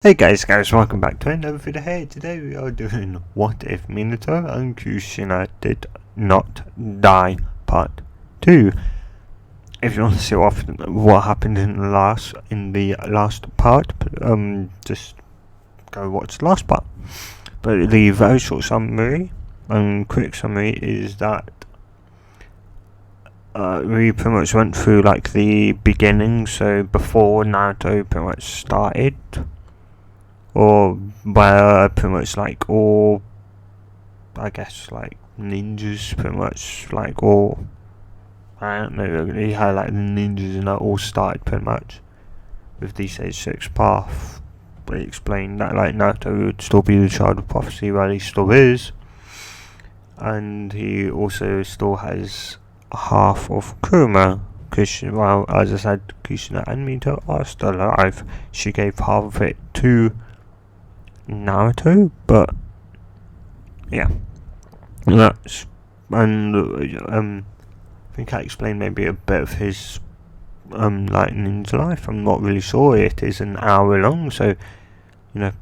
Hey guys, welcome back to another video here. Today we are doing What If Minato and Kushina Did Not Die Part 2. If you want to see what happened in the last part, just go watch the last part. But the very short summary and quick summary is that we pretty much went through like the beginning, so before Naruto pretty much started. Or where pretty much like all, I guess like ninjas pretty much like all, I don't know really how like the ninjas and that all started pretty much with the Sage 6 path. But he explained that like Naruto would still be the child of prophecy, while he still is, and he also still has half of Kurama. Kushina, well, as I said, Kushina and Minato are still alive. She gave half of it to Naruto, but yeah, that's and I think I explained maybe a bit of his like ninja life. I'm not really sure. It is an hour long, so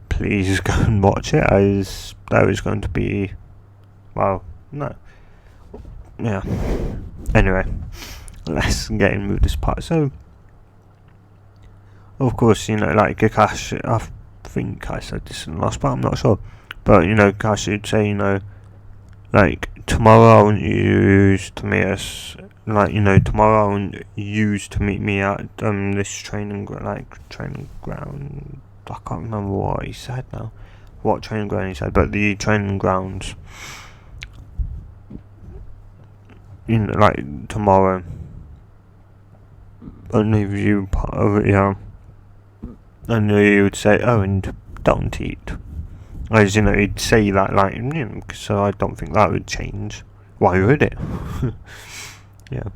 please go and watch it, as there is going to be, well, no, yeah. Anyway, let's get in with this part. So, of course, like Kakashi, I think I said this in the last part, I'm not sure, but Kakashi would say, like, tomorrow I want you to meet us, like, tomorrow I want you to meet me at this training ground. I can't remember what he said now, what training ground he said, but the training grounds, like tomorrow. And if you part of it, yeah. And he would say, oh, and don't eat. As he'd say that, like, so I don't think that would change. Why would it? Yeah.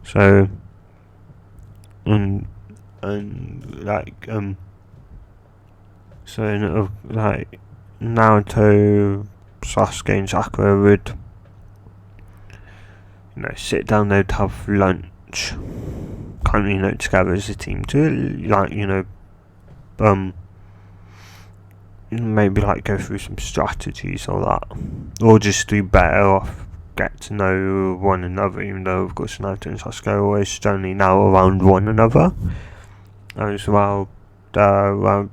So, like, so, like, Naruto, Sasuke, and Sakura would, sit down, they'd have lunch, kind of, together as a team to, like, maybe like go through some strategies or that, or just do better off, get to know one another, even though of course Naruto and Sasuke are always only now around one another, as well. The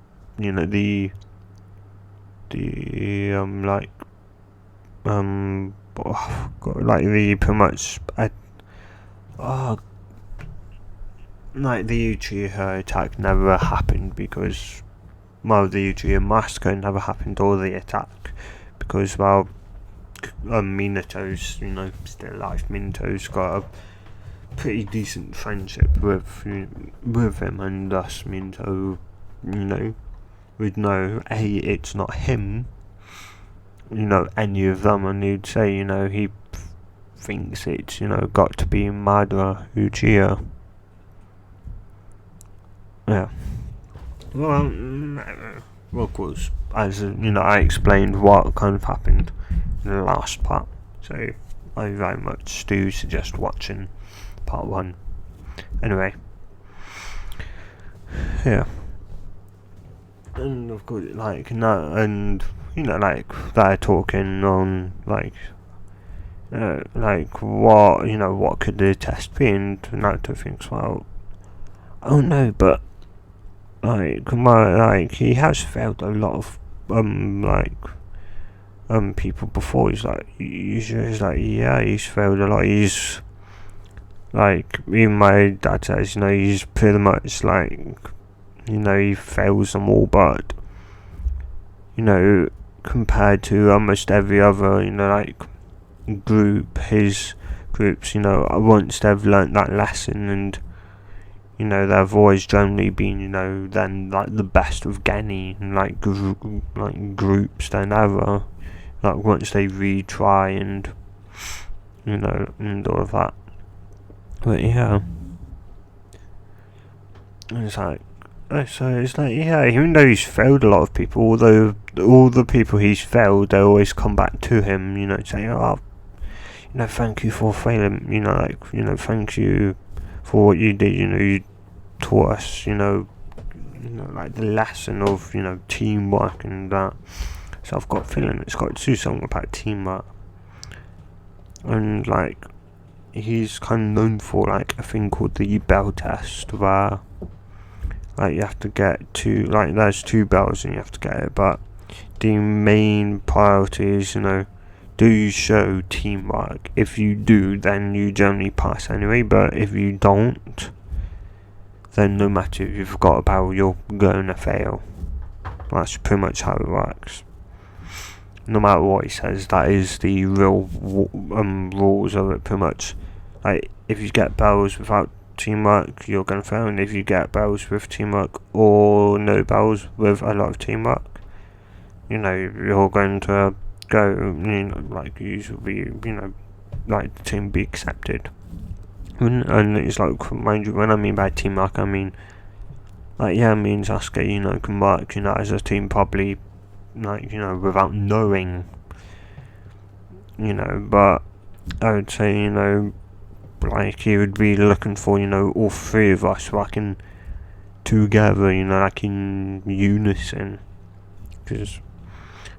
like the pretty much like the Uchiha attack never happened because, well, the Uchiha massacre never happened, or the attack, because, well, Minato's, still alive. Minato's got a pretty decent friendship with him, and thus Minato, would know, A, it's not him, any of them, and he'd say, he thinks it's, got to be Madara Uchiha. Yeah. Well, of course, as I explained what kind of happened in the last part, so I very much do suggest watching part 1. Anyway, yeah, and of course, like, no, and like they're talking on like what could the test be, and Naruto thinks, well, oh no, but like he has failed a lot of people before. He's like yeah, he's failed a lot. He's like, even my dad says, he's pretty much like, he fails them all, but compared to almost every other like his groups, once they've learnt that lesson, and they've always generally been, then like the best of Geni, and like groups than ever. Like once they retry and and all of that. But yeah, it's like, so it's like, yeah, even though he's failed a lot of people, although all the people he's failed, they always come back to him, saying, oh, thank you for failing, thank you for what you did, you taught us, like the lesson of teamwork and that. So I've got a feeling it's got to do something about teamwork, and like he's kind of known for like a thing called the bell test, where like you have to get to like there's 2 bells and you have to get it, but the main priority is do show teamwork. If you do, then you generally pass anyway, but if you don't, then no matter if you've got a bell, you're going to fail. That's pretty much how it works. No matter what he says, that is the real rules of it, pretty much. Like, if you get bells without teamwork, you're going to fail, and if you get bells with teamwork or no bells with a lot of teamwork, you're going to go, like, usually, like, the team be accepted. And it's like, mind you, when I mean by teamwork, I mean, like, yeah, me and Sasuke, can work, as a team, probably, like, without knowing, but I would say, like, he would be looking for, all 3 of us working together, like, in unison, because,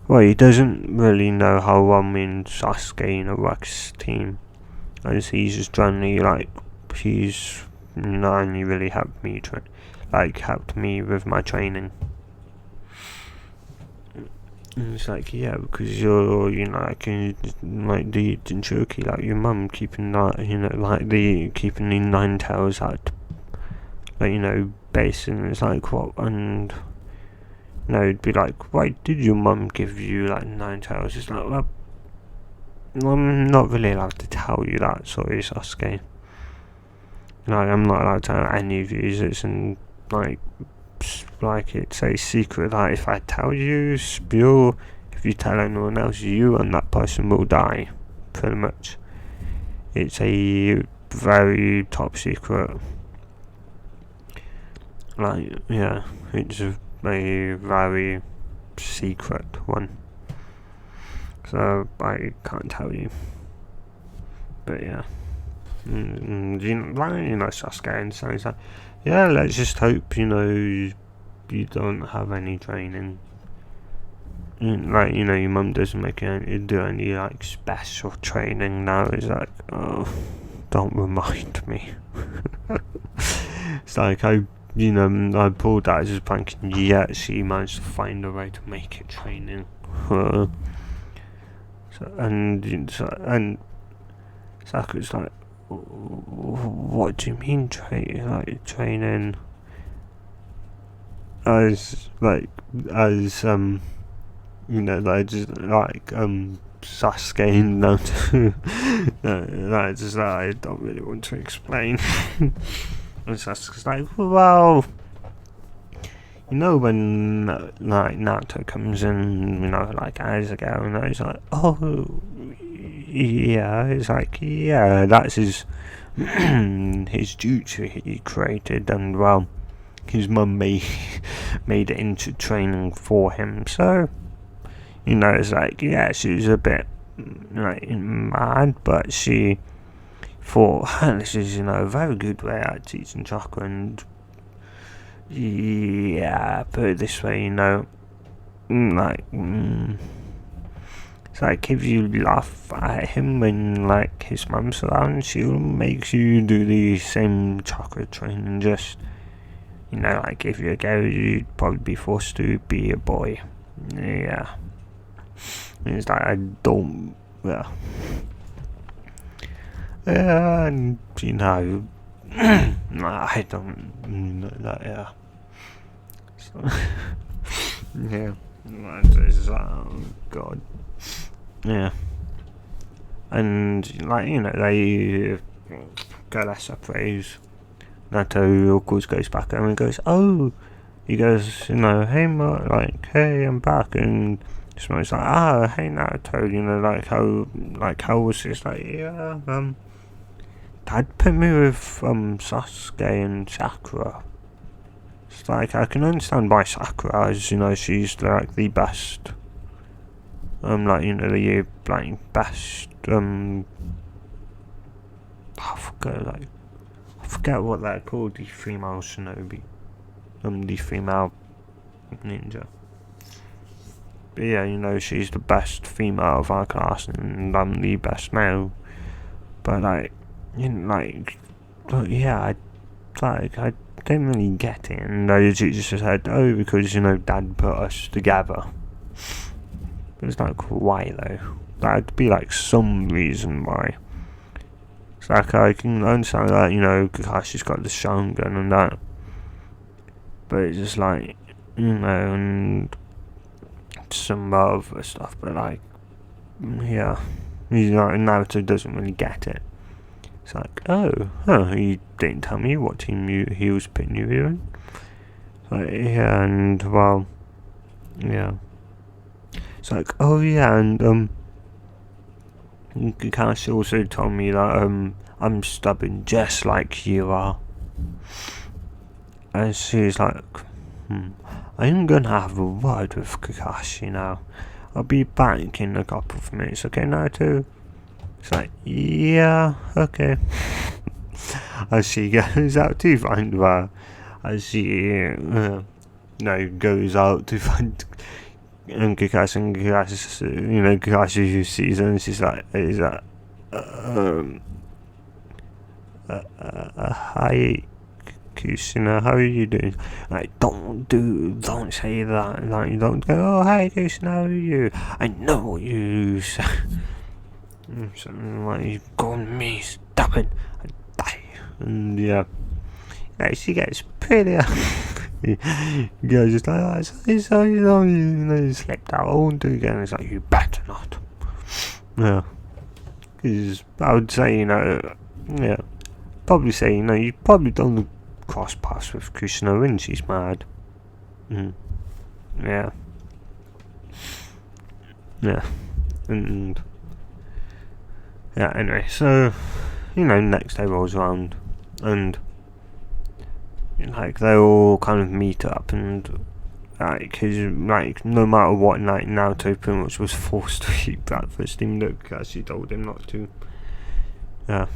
well, he doesn't really know how me and Sasuke, works team, as he's just generally, like, he's only really helped me, helped me with my training. And it's like, yeah, because you're, like the Jinchuriki, like your mum keeping that, like keeping the 9 tails at, like, base, and it's like, what, and, it'd be like, why did your mum give you, like, 9 tails? It's like, well, I'm not really allowed to tell you that, sorry, Sasuke. Like, I'm not allowed to tell any of you, it's in, like it's a secret that if I tell you, spill, if you tell anyone else, you and that person will die, pretty much. It's a very top secret. Like, yeah, it's a very secret one. So, I can't tell you. But yeah. Sasuke, and so he's like, yeah, let's just hope, you don't have any training. Like, your mum doesn't do any, like, special training now. It's like, oh, don't remind me. It's like, I pulled that as a prank, and yet she managed to find a way to make it training. And Saku's like, what do you mean training? As like just like Sasuke and Naruto. That's just that I don't really want to explain. And Sasuke's like, well, when like Naruto comes in, like as a girl, and he's like, oh yeah, it's like, yeah, that's his his jutsu he created, and well, his mum made it into training for him, so it's like, yeah, she was a bit like mad, but she thought, this is a very good way at teaching chakra, and yeah, put it this way, it's like, if you laugh at him when, like, his mum's around, she'll make you do the same chakra training, just, like, if you're a girl, you'd probably be forced to be a boy. Yeah. And it's like, I don't, yeah. And, I don't know that, yeah. So, yeah. It's like, oh, God. Yeah. And, like, they go that surprise. Naruto, of course, goes back and goes, oh, he goes, hey, like, hey, I'm back, and Smoke's like, hey, Naruto, how was this? Like, yeah, Dad put me with, Sasuke and Sakura. It's like, I can understand why Sakura is, she's, like, the best, the, like, best, I forget what they're called, the female shinobi. the female ninja. But yeah, you know, she's the best female of our class, and I'm the best male. But like, you know, like, but yeah, I didn't really get it, and the teacher just said, oh, because, you know, Dad put us together. It's like, why though? That'd be like some reason why. It's like, I can understand that, you know, Kakashi's got the Sharingan and that, but it's just like, you know, and some other stuff, but like, yeah, you know, Naruto doesn't really get it. It's like, oh, he didn't tell me what team he was putting you in. Like, yeah, and well, yeah. It's like, oh yeah, and Kakashi also told me that I'm stubborn just like you are. And she's like, I'm gonna have a word with Kakashi now. I'll be back in a couple of minutes, okay, Naruto? It's like, yeah, okay. As she goes out to find her, as she, goes out to find Kakashi, you know, Kakashi who sees her, and she's like, hi, Kushina, how are you doing? Like, don't say that. Like, you don't go, oh, hi, Kushina, how are you? I know what you say. Something like, you've gone me, stubborn, I die. And yeah, she gets pretty. Yeah, just like, so you know, slipped out, I won't do it again. It's like, you better not. Yeah, because I would say, you know, yeah, probably say, you know, you probably don't cross paths with Kushina when she's mad. Yeah. Yeah. And yeah, anyway, so, you know, next day rolls around, and like, they all kind of meet up, and like, cause, like, no matter what, like, Naruto pretty much was forced to eat breakfast, even though Kakashi told him not to. Yeah.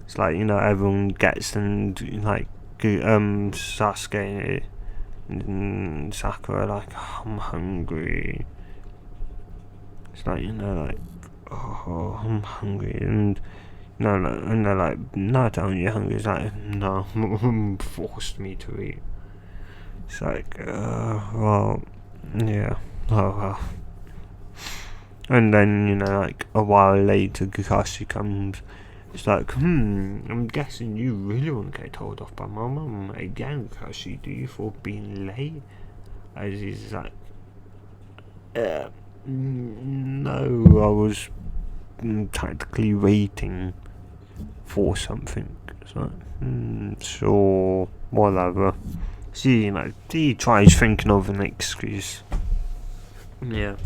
It's like, you know, everyone gets, and like, Sasuke and Sakura like, oh, I'm hungry. It's like, you know, like, oh, I'm hungry, and no, and they're like, no, don't you hungry? It's like, no, mum forced me to eat. It's like, well, yeah, oh well. And then, you know, like, a while later, Kakashi comes. It's like, I'm guessing you really want to get told off by my mum again, Kakashi, do you, for being late? As he's like, no, I was tactically waiting for something. It's like, sure, whatever. See, you know, he tries thinking of an excuse. Yeah.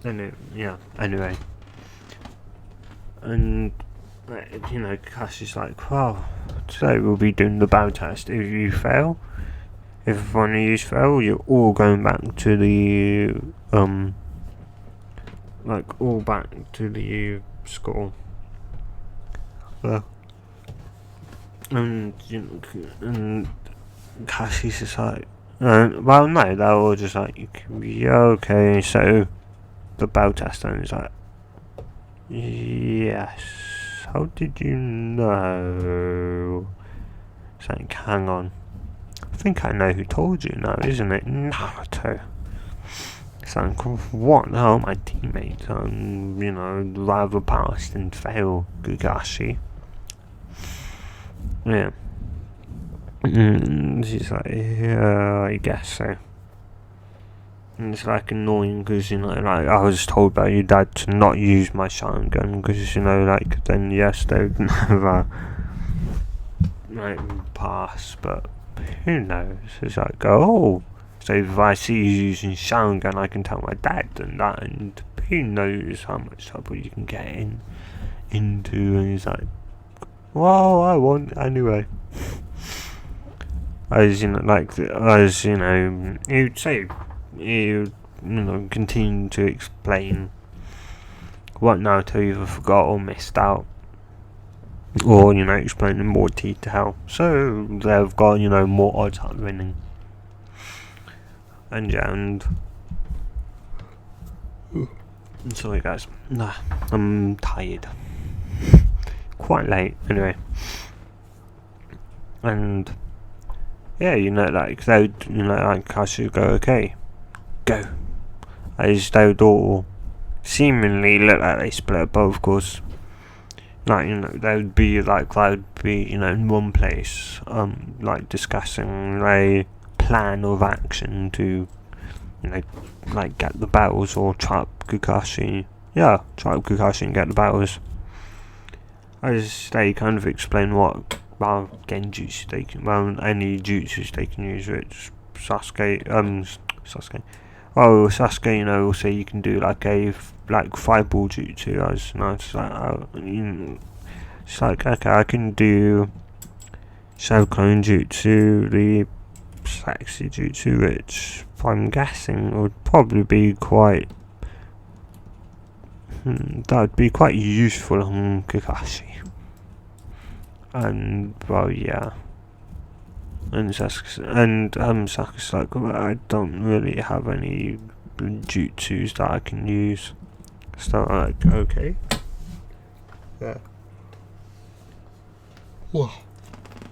Anyway. And, you know, Kakashi's like, well, today we'll be doing the bow test. If you fail, if one of you fail, you're all going back to the, all back to the school. And, you know, and Kakashi's just like, well, no, they're all just like, yeah, okay, so the bow test, and it's like, yes, how did you know? It's like, hang on, I think I know who told you now, isn't it? Naruto. It's like, what the hell, my teammates, you know, rather pass than fail, Kakashi. Yeah. And she's like, yeah, I guess so. And it's like annoying because, you know, like, I was told by your dad to not use my Sharingan because, you know, like, then yes, they would never, like, pass, but who knows? It's like, oh, so if I see you using Sharingan, I can tell my dad and that, and who knows how much trouble you can get into, and he's like, well, I won't anyway. As you know, you'd say, you know, continue to explain what Naruto either forgot or missed out. or explain in more detail, so they've got more odds at winning. And yeah, and sorry guys, I'm tired, quite late anyway. And yeah, like they like I should go, okay, go, as they would all seemingly look like they split, but of course, like they would be in one place, like discussing a plan of action to like get the battles, or trap Kakashi and get the battles, as they kind of explain what genjutsu they can, any jutsus they can use, which Sasuke, will say you can do like a fireball jutsu, as it's like, it's like, okay, I can do Clone Jutsu, the sexy jutsu, which I'm guessing would probably be quite that would be quite useful on Kakashi. And well, yeah. And Sasuke's like, well, I don't really have any jutsus that I can use. So I'm like, okay. Yeah. Whoa.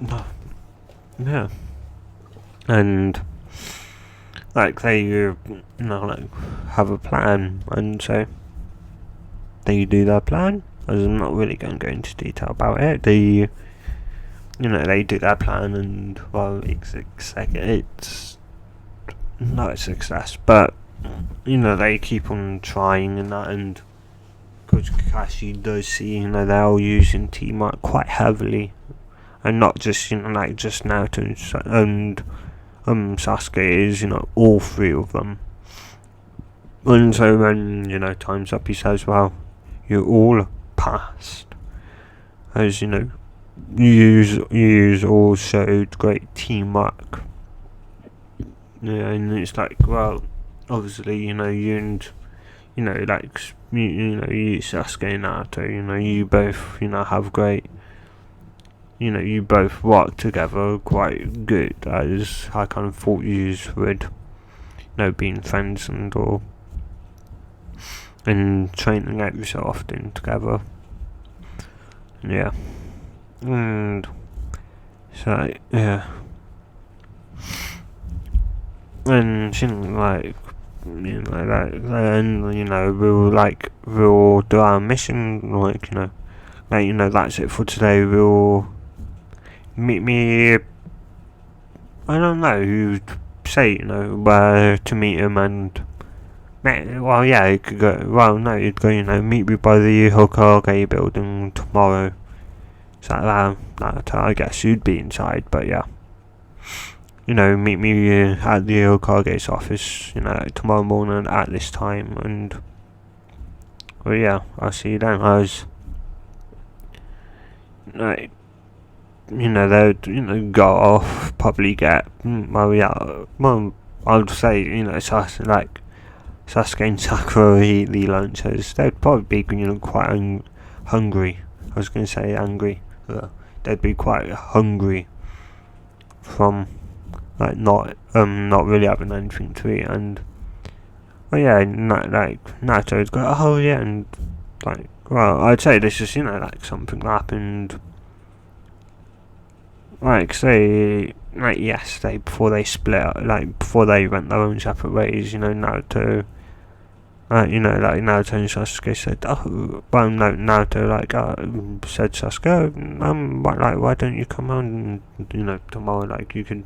No. Yeah. And like they like have a plan, and so they do their plan. As I'm not really going to go into detail about it. They do their plan, and well, it's not a success, but they keep on trying and that, and because Kakashi does see they're all using teamwork quite heavily, and not just like just Naruto and Sasuke is all three of them. And so when time's up, he says, well, you all passed, as you all showed great teamwork. Yeah, and it's like, well, obviously you and like you Sasuke and Naruto, you both have great, you both work together quite good, as I kind of thought you would, being friends and training out so often together. Yeah. And so yeah. And she like then we'll do our mission, that's it for today. We'll meet me, I don't know who say where to meet him, and well, yeah, it could go. Well, no, you'd go. Meet me by the Hokage building tomorrow. So that I guess you'd be inside, but yeah. Meet me at the Hokage's office. Tomorrow morning at this time, and well, yeah, I'll see you then. I was like, they'd go off, probably get. Well, yeah. Well, I would say Sasuke and Sakura eat the lunches. They'd probably be quite hungry. I was going to say angry. They'd be quite hungry from not really having anything to eat, and well, yeah, Naruto'd go, oh yeah, and well, I'd say this is something that happened say yesterday, before they split up, before they went their own separate ways. Naruto Naruto and Sasuke said, oh, well, no, Naruto, said Sasuke, why don't you come on, tomorrow, you can,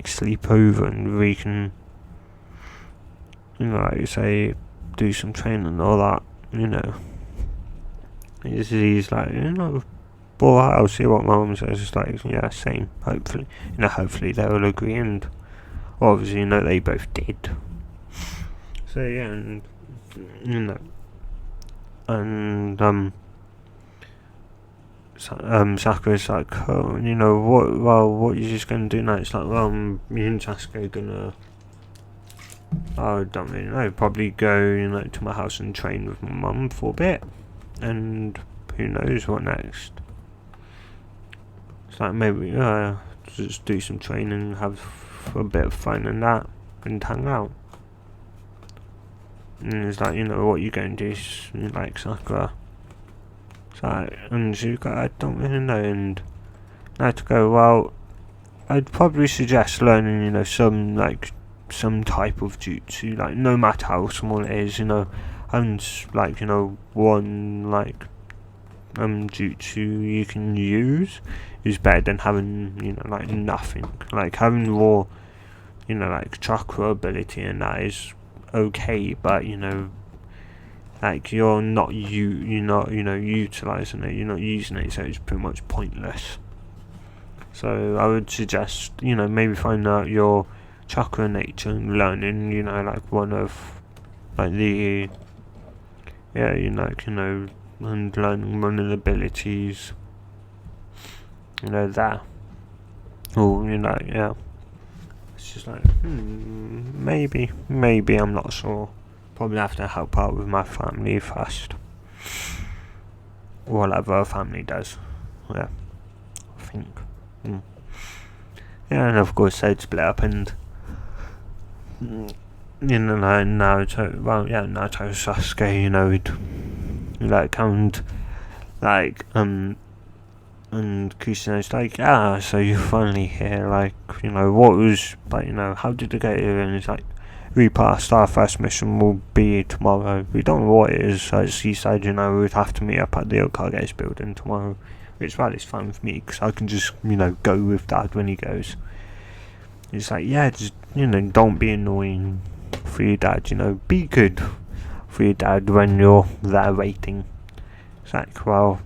sleep over, and we can, say, do some training and all that, He's like, well, I'll see what my mum says. It's like, yeah, same, hopefully, hopefully they'll agree, and obviously, they both did. So yeah, and and Sakura's like, oh, what you just gonna do now? It's like, well, me and Sasuke are gonna, I don't really know, probably go, to my house and train with my mum for a bit, and who knows what next. It's like maybe just do some training, have a bit of fun and that, and hang out. And it's like, what you going to do, like Sakura. It's like, and she's like, I don't really know, and I had to go, well, I'd probably suggest learning, some type of jutsu, like, no matter how small it is, and like, one, like, jutsu you can use is better than having, like, nothing. Like, having raw, like, chakra ability and that is okay, but, like, you're not utilizing it, you're not using it, so it's pretty much pointless. So I would suggest, maybe find out your chakra nature and learning, like one of, like the, and learning one of the abilities, there. Or, it's just like, maybe, I'm not sure. Probably have to help out with my family first. Whatever family does. Yeah, I think. Yeah, and of course they'd split up and Naruto, Naruto Sasuke, would like and Kushina's like, so you're finally here, like, what was, like, how did it get here? And it's like, we passed, our first mission will be tomorrow. We don't know what it is, as he said, we'd have to meet up at the Okage's building tomorrow. Which, well, it's fine with me, because I can just, go with Dad when he goes. It's like, just, don't be annoying for your dad, be good for your dad when you're there waiting. It's like, well,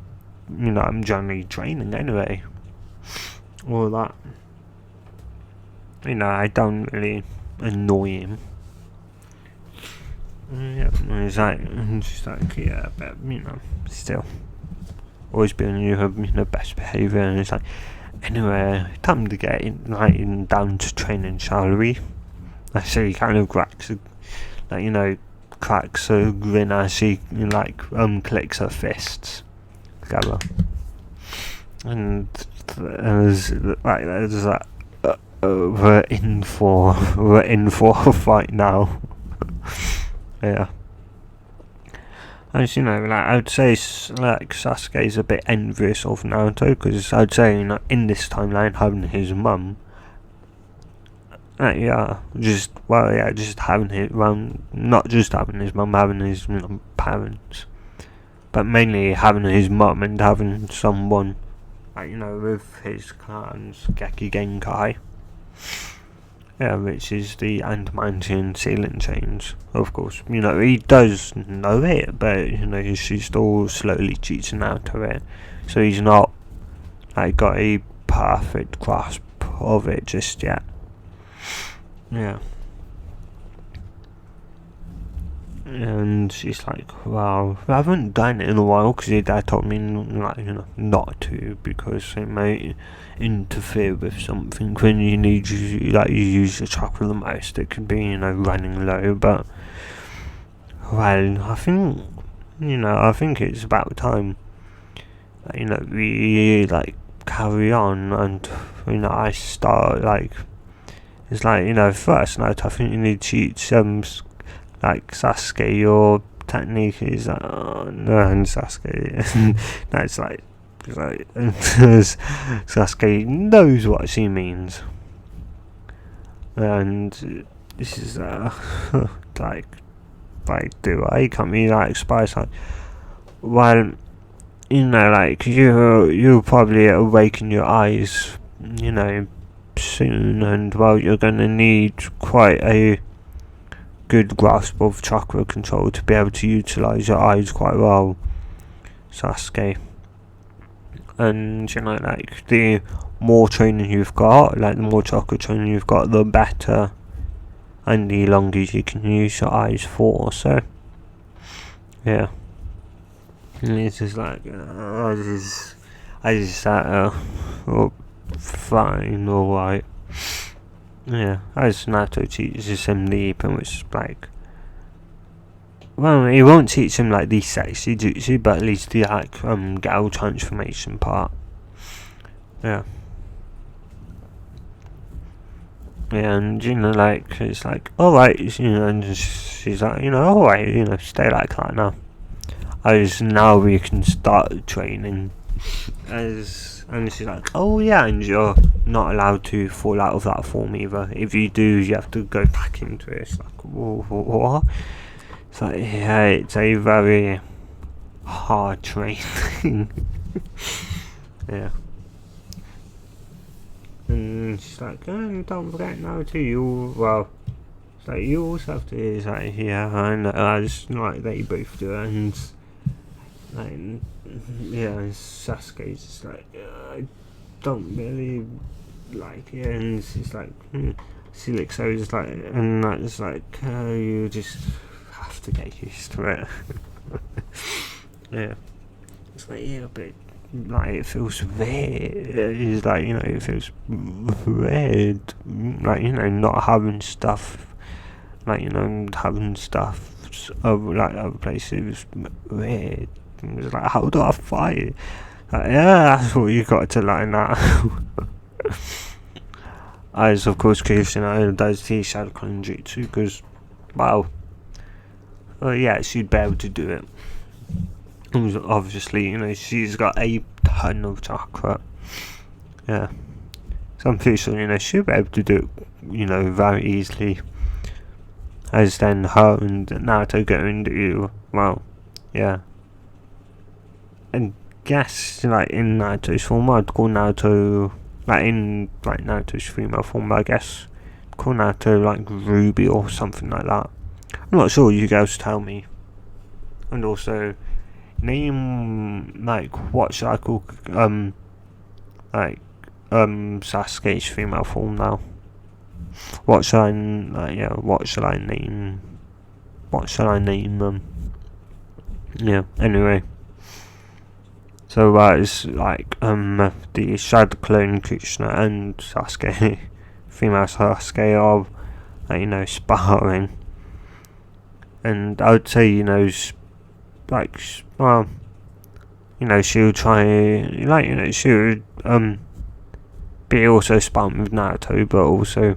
I'm generally training anyway. All that. I don't really annoy him. Yeah, it's like, yeah, but, still. Always be on your best behaviour, and it's like, anyway, time to get down to training, shall we? So he kind of cracks a grin as she clicks her fists together, and there's that we're in for a fight now. Yeah. As I would say, Sasuke's a bit envious of Naruto, because I'd say, in this timeline, having his mum, just having his, not just having his mum, having his, parents, but mainly having his mum and having someone, with his clan's Geki Genkai. Yeah, which is the adamantium sealing chains. Of course, he does know it, but she's still slowly teaching out of it, so he's not got a perfect grasp of it just yet. Yeah. And she's like, well, I haven't done it in a while because your dad told me, not to, because it may interfere with something when you need you use your chakra the most. It could be, running low, but, well, I think it's about time, we, carry on, and, I start, it's first night, I think you need to teach, Sasuke, your technique is and Sasuke that's Sasuke knows what she means, and this is do I can't be spice well, you'll probably awaken your eyes soon, and well, you're gonna need quite a good grasp of chakra control to be able to utilize your eyes quite well, Sasuke. And the more training you've got, the more chakra training you've got, the better, and the longer you can use your eyes for. So yeah, and it's just I just sat fine, alright. Yeah, as Naruto teaches him the pretty much well, he won't teach him like the sexy jutsu, but at least the like Gao transformation part. Yeah. Yeah, and you know, like it's like, alright, you know, and she's like, you know, alright, you know, stay like that now. As now we can start training. And she's like, oh yeah, and you're not allowed to fall out of that form either. If you do, you have to go back into it. It's like, what? It's like, yeah, it's a very hard training. Yeah. And she's like, oh, don't forget now to you. Well, it's like, you also have to. It's like, yeah, and just like they both do, and like, yeah, and Sasuke's just like, I don't really like it, and she's like, she looks so just like, and that's like, you just have to get used to it. Yeah, it's like, yeah, but like it feels weird. It's like, you know, it feels weird, like, you know, not having stuff, like, you know, having stuff over like other places weird. It's like, how do I fight it? Like, yeah, that's what you got to learn that. As of course Kushina does the Shadow Jutsu, because, well, yeah, she'd be able to do it. Obviously, you know, she's got a ton of chakra. Yeah. So I'm pretty sure, you know, she'll be able to do it, you know, very easily. As then her and Naruto go into, well, yeah. And guess, like, in Naruto's form, I'd call Naruto, like, in, like, Naruto's female form, I guess, call Naruto, like, Ruby or something like that. I'm not sure, you guys tell me. And also, name, like, what should I call, like, Sasuke's female form now? What should I, like, yeah, what should I name them? Yeah, anyway. So, it's, like, the Shadow Clone Kushina and Sasuke, female Sasuke, are, like, you know, sparring. And I would say, you know, like, well, you know, she'll try, like, you know, she'll be also sparring with Naruto, but also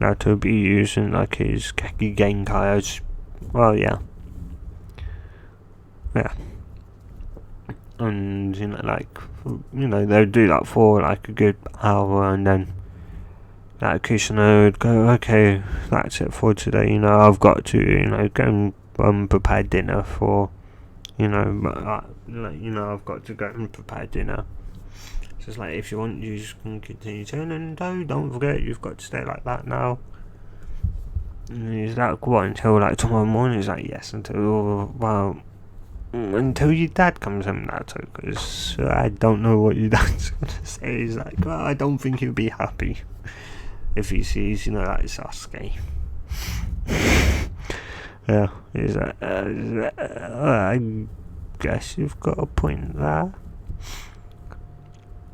Naruto be using like his Keki Genkai as well, yeah. And you know, like, you know, they'll do that for like a good hour, and then like Kushina would go, okay, that's it for today. You know, I've got to, you know, go and prepare dinner for, you know, like, you know, I've got to go and prepare dinner. So it's like, if you want, you just can continue turning. Don't forget, you've got to stay like that now. And he's like, what, until like tomorrow morning? He's like, yes, until, well, until your dad comes home, Naruto, because I don't know what your dad's going to say. He's like, well, I don't think he'll be happy if he sees, you know, like Sasuke. Yeah, he's like, I guess you've got a point there.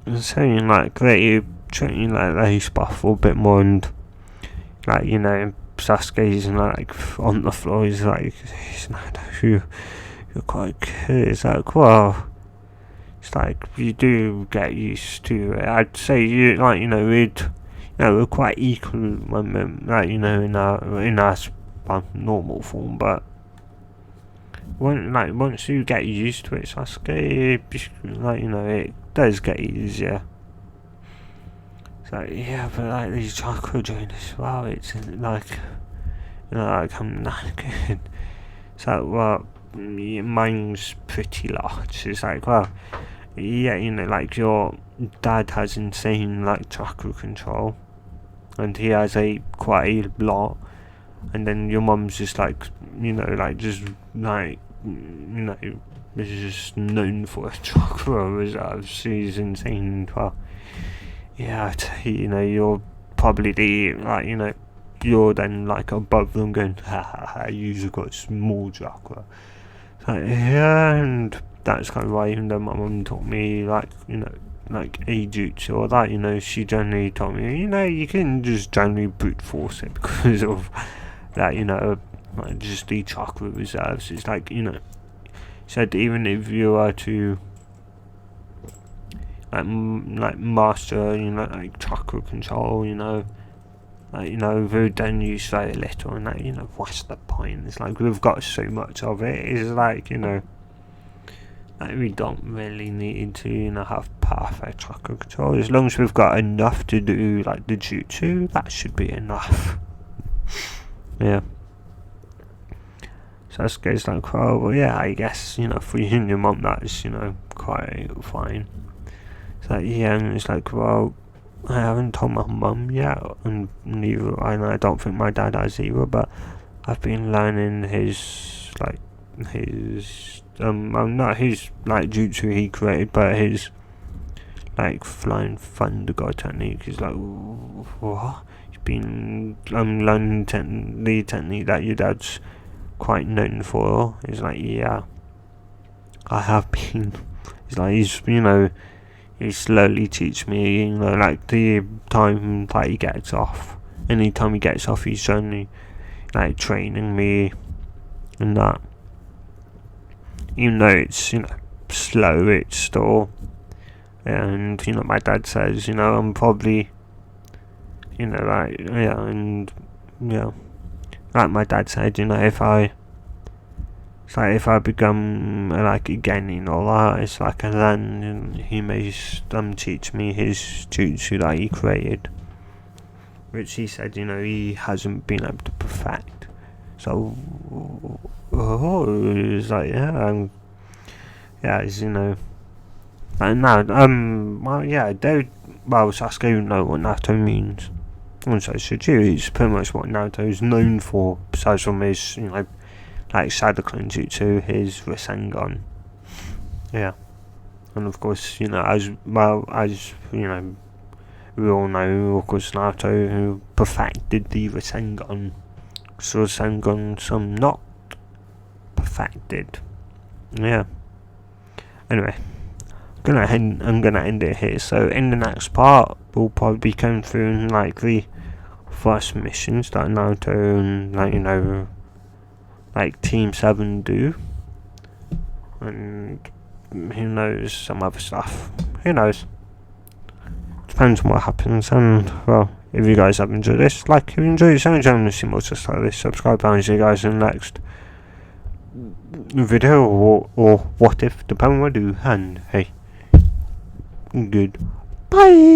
And saying like that you train like those buff a bit more, and like, you know, Sasuke's like on the floor, he's like, you're quite good. It's like, well, it's like you do get used to it. I'd say you, like, you know, we're quite equal when, like, you know, in our normal form, but once you get used to it, Sasuke, like, you know, it does get easier. It's like, yeah, but like these chakra drainers, wow, it's like, you know, like, I'm not good. It's like, well, mine's pretty large. It's like, well, yeah, you know, like, your dad has insane like chakra control, and he has quite a lot, and then your mum's just like, you know, like, just like, you know, is just known for a chakra reserve. She's insane. Well, yeah, you know, you're probably the, like, you know, you're then like above them going, ha ha ha, you've got small chakra. Like, yeah, and that's kind of why, even though my mum taught me, like, you know, like a jutsu or that, you know, she generally taught me, you know, you can just generally brute force it because of that, you know, like just the chakra reserves. It's like, you know, he said even if you were to like master, you know, like chakra control, you know, like, you know, we don't use very little, and that, you know, what's the point? It's like we've got so much of it. It's like, you know, like we don't really need to, you know, have perfect chakra control. As long as we've got enough to do like the jutsu, that should be enough. Yeah. So Sasuke's like, well, yeah, I guess, you know, for you and your mum, that's, you know, quite fine. It's like, yeah, and it's like, well, I haven't told my mum yet, and neither, and I don't think my dad has either, but I've been learning his, like, not his, like, jutsu he created, but his, like, flying thunder god technique. He's like, what? He's been, learning the technique that your dad's quite known for. He's like, yeah, I have been. He's like, you know, he slowly teach me, you know, like the time that he gets off. Anytime he gets off, he's only like training me and that. Even though it's, you know, slow, it's still. And, you know, my dad says, you know, I'm probably, you know, like, yeah, and, yeah, like my dad said, you know, if I become like a genin or that, it's like, and then he may teach me his jutsu that he created, which he said, you know, he hasn't been able to perfect. So, it's like, yeah, yeah, it's, you know, and now, well, yeah, Sasuke know what Naruto means. And so should you. It's pretty much what Naruto is known for, besides from his, you know, like Sadokun Jutsu, his Rasengan. Yeah. And of course, you know, as you know, we all know, of course, Naruto, who perfected the Rasengan. So Rasengan, some not perfected. Yeah. Anyway, I'm gonna end it here. So in the next part, we'll probably be going through like the first missions that Naruto and, like, you know, like Team 7 do, and who knows, some other stuff. Who knows? Depends on what happens. And well, if you guys have enjoyed this, like, if you enjoyed it, and see more just like this, subscribe, and see you guys in the next video, or what if, depending on what I do. And hey, good bye.